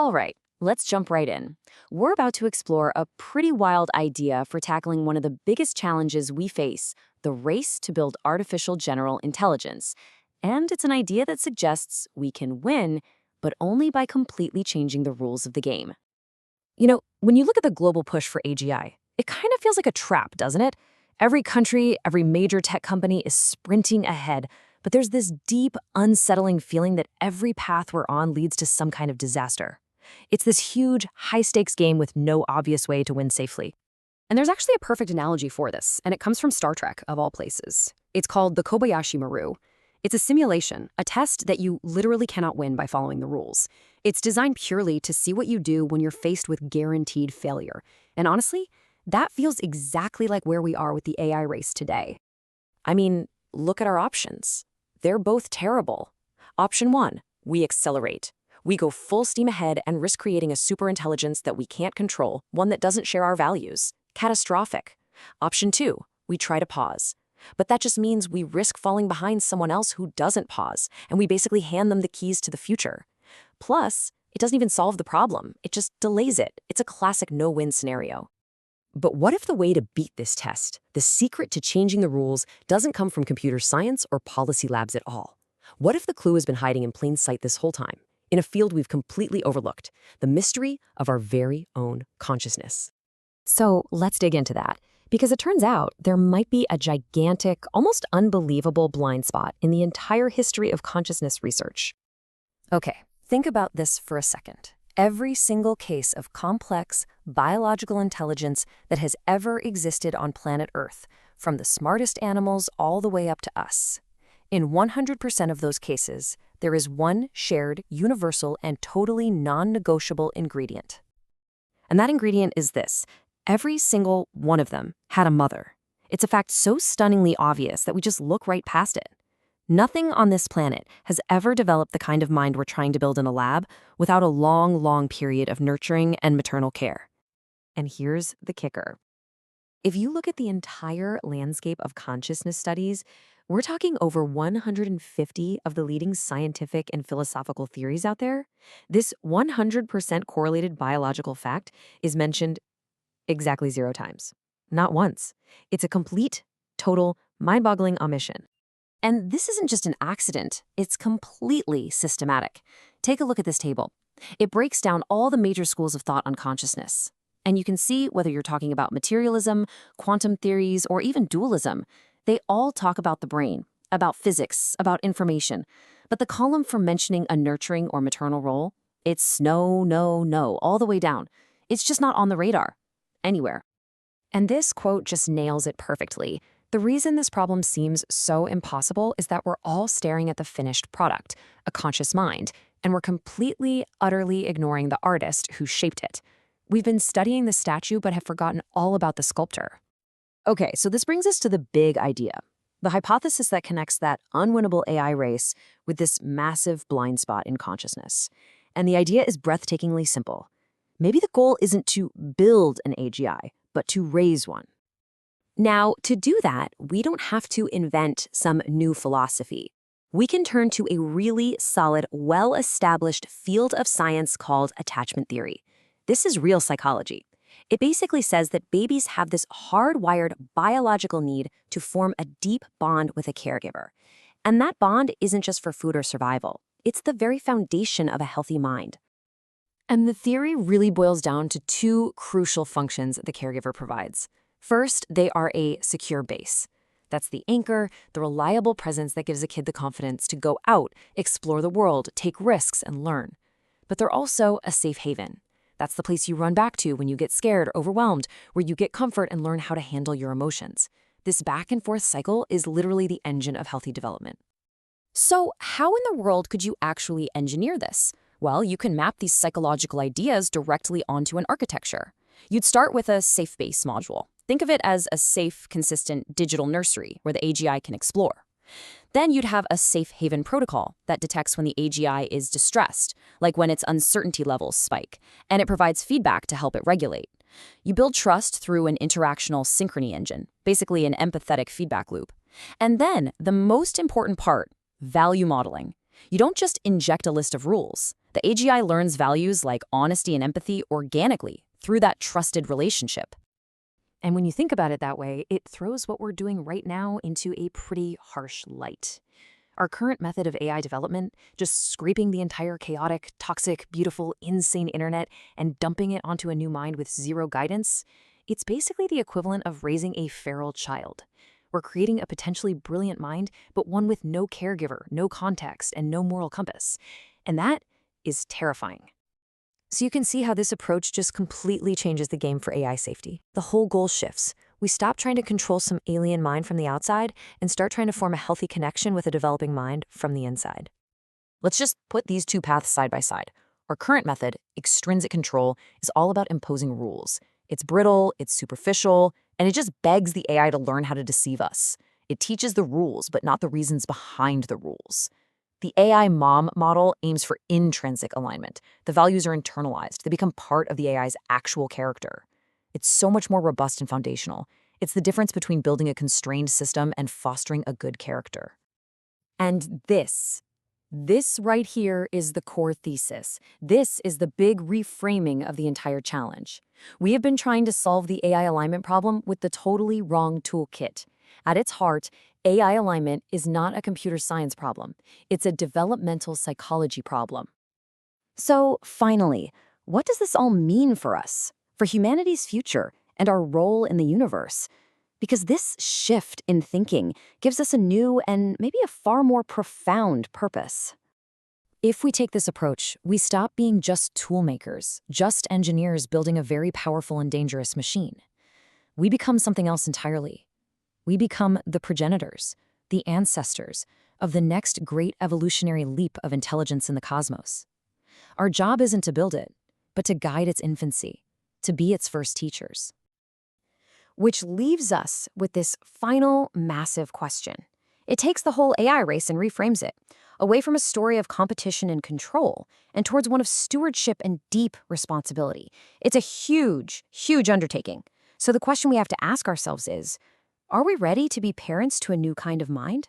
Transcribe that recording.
All right, let's jump right in. We're about to explore a pretty wild idea for tackling one of the biggest challenges we face, the race to build artificial general intelligence. And it's an idea that suggests we can win, but only by completely changing the rules of the game. When you look at the global push for AGI, it kind of feels like a trap, doesn't it? Every country, every major tech company is sprinting ahead, but there's this deep, unsettling feeling that every path we're on leads to some kind of disaster. It's this huge, high-stakes game with no obvious way to win safely. And there's actually a perfect analogy for this, and it comes from Star Trek, of all places. It's called the Kobayashi Maru. It's a simulation, a test that you literally cannot win by following the rules. It's designed purely to see what you do when you're faced with guaranteed failure. And honestly, that feels exactly like where we are with the AI race today. I mean, look at our options. They're both terrible. Option 1, we accelerate. We go full steam ahead and risk creating a superintelligence that we can't control, one that doesn't share our values. Catastrophic. Option 2, we try to pause. But that just means we risk falling behind someone else who doesn't pause, and we basically hand them the keys to the future. Plus, it doesn't even solve the problem. It just delays it. It's a classic no-win scenario. But what if the way to beat this test, the secret to changing the rules, doesn't come from computer science or policy labs at all? What if the clue has been hiding in plain sight this whole time, in a field we've completely overlooked, the mystery of our very own consciousness? So let's dig into that, because it turns out there might be a gigantic, almost unbelievable blind spot in the entire history of consciousness research. Okay, think about this for a second. Every single case of complex biological intelligence that has ever existed on planet Earth, from the smartest animals all the way up to us. In 100% of those cases, there is one shared, universal, and totally non-negotiable ingredient. And that ingredient is this. Every single one of them had a mother. It's a fact so stunningly obvious that we just look right past it. Nothing on this planet has ever developed the kind of mind we're trying to build in a lab without a long, long period of nurturing and maternal care. And here's the kicker. If you look at the entire landscape of consciousness studies, we're talking over 150 of the leading scientific and philosophical theories out there. This 100% correlated biological fact is mentioned exactly 0 times. Not once. It's a complete, total, mind-boggling omission. And this isn't just an accident, it's completely systematic. Take a look at this table. It breaks down all the major schools of thought on consciousness. And you can see whether you're talking about materialism, quantum theories, or even dualism, they all talk about the brain, about physics, about information. But the column for mentioning a nurturing or maternal role, it's no, no, no, all the way down. It's just not on the radar, anywhere. And this quote just nails it perfectly. The reason this problem seems so impossible is that we're all staring at the finished product, a conscious mind, and we're completely, utterly ignoring the artist who shaped it. We've been studying the statue but have forgotten all about the sculptor. Okay, so this brings us to the big idea, the hypothesis that connects that unwinnable AI race with this massive blind spot in consciousness. And the idea is breathtakingly simple. Maybe the goal isn't to build an AGI, but to raise one. Now, to do that, we don't have to invent some new philosophy. We can turn to a really solid, well-established field of science called attachment theory. This is real psychology. It basically says that babies have this hardwired biological need to form a deep bond with a caregiver. And that bond isn't just for food or survival. It's the very foundation of a healthy mind. And the theory really boils down to 2 crucial functions the caregiver provides. First, they are a secure base. That's the anchor, the reliable presence that gives a kid the confidence to go out, explore the world, take risks, and learn. But they're also a safe haven. That's the place you run back to when you get scared or overwhelmed, where you get comfort and learn how to handle your emotions. This back and forth cycle is literally the engine of healthy development. So how in the world could you actually engineer this? Well, you can map these psychological ideas directly onto an architecture. You'd start with a safe base module. Think of it as a safe, consistent digital nursery where the AGI can explore. Then you'd have a safe haven protocol that detects when the AGI is distressed, like when its uncertainty levels spike, and it provides feedback to help it regulate. You build trust through an interactional synchrony engine, basically an empathetic feedback loop. And then, the most important part, value modeling. You don't just inject a list of rules. The AGI learns values like honesty and empathy organically through that trusted relationship. And when you think about it that way, it throws what we're doing right now into a pretty harsh light. Our current method of AI development, just scraping the entire chaotic, toxic, beautiful, insane internet and dumping it onto a new mind with zero guidance, it's basically the equivalent of raising a feral child. We're creating a potentially brilliant mind, but one with no caregiver, no context, and no moral compass. And that is terrifying. So you can see how this approach just completely changes the game for AI safety. The whole goal shifts. We stop trying to control some alien mind from the outside and start trying to form a healthy connection with a developing mind from the inside. Let's just put these two paths side by side. Our current method, extrinsic control, is all about imposing rules. It's brittle, it's superficial, and it just begs the AI to learn how to deceive us. It teaches the rules, but not the reasons behind the rules. The AI mom model aims for intrinsic alignment. The values are internalized. They become part of the AI's actual character. It's so much more robust and foundational. It's the difference between building a constrained system and fostering a good character. And this right here is the core thesis. This is the big reframing of the entire challenge. We have been trying to solve the AI alignment problem with the totally wrong toolkit. At its heart, AI alignment is not a computer science problem. It's a developmental psychology problem. So, finally, what does this all mean for us, for humanity's future, and our role in the universe? Because this shift in thinking gives us a new and maybe a far more profound purpose. If we take this approach, we stop being just toolmakers, just engineers building a very powerful and dangerous machine. We become something else entirely. We become the progenitors, the ancestors of the next great evolutionary leap of intelligence in the cosmos. Our job isn't to build it, but to guide its infancy, to be its first teachers. Which leaves us with this final massive question. It takes the whole AI race and reframes it, away from a story of competition and control, and towards one of stewardship and deep responsibility. It's a huge, huge undertaking. So the question we have to ask ourselves is, are we ready to be parents to a new kind of mind?